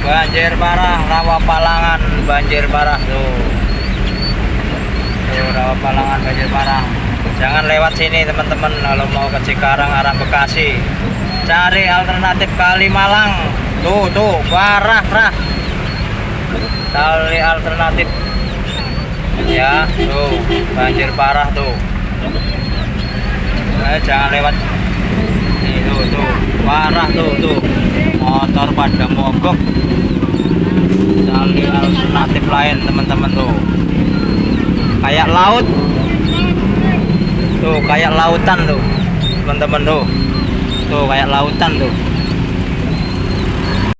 banjir parah, rawa Palangan banjir parah tuh. Tuh rawa Palangan banjir parah. Jangan lewat sini teman-teman kalau mau ke Cikarang arah Bekasi. Cari alternatif Kalimalang. Tuh parah. Cari alternatif. Ya, tuh banjir parah tuh. Jangan lewat. Nih tuh parah tuh. Motor pada mogok. Cari alternatif lain teman-teman tuh. Kayak laut. Tuh kayak lautan tuh teman-teman tuh kayak lautan tuh.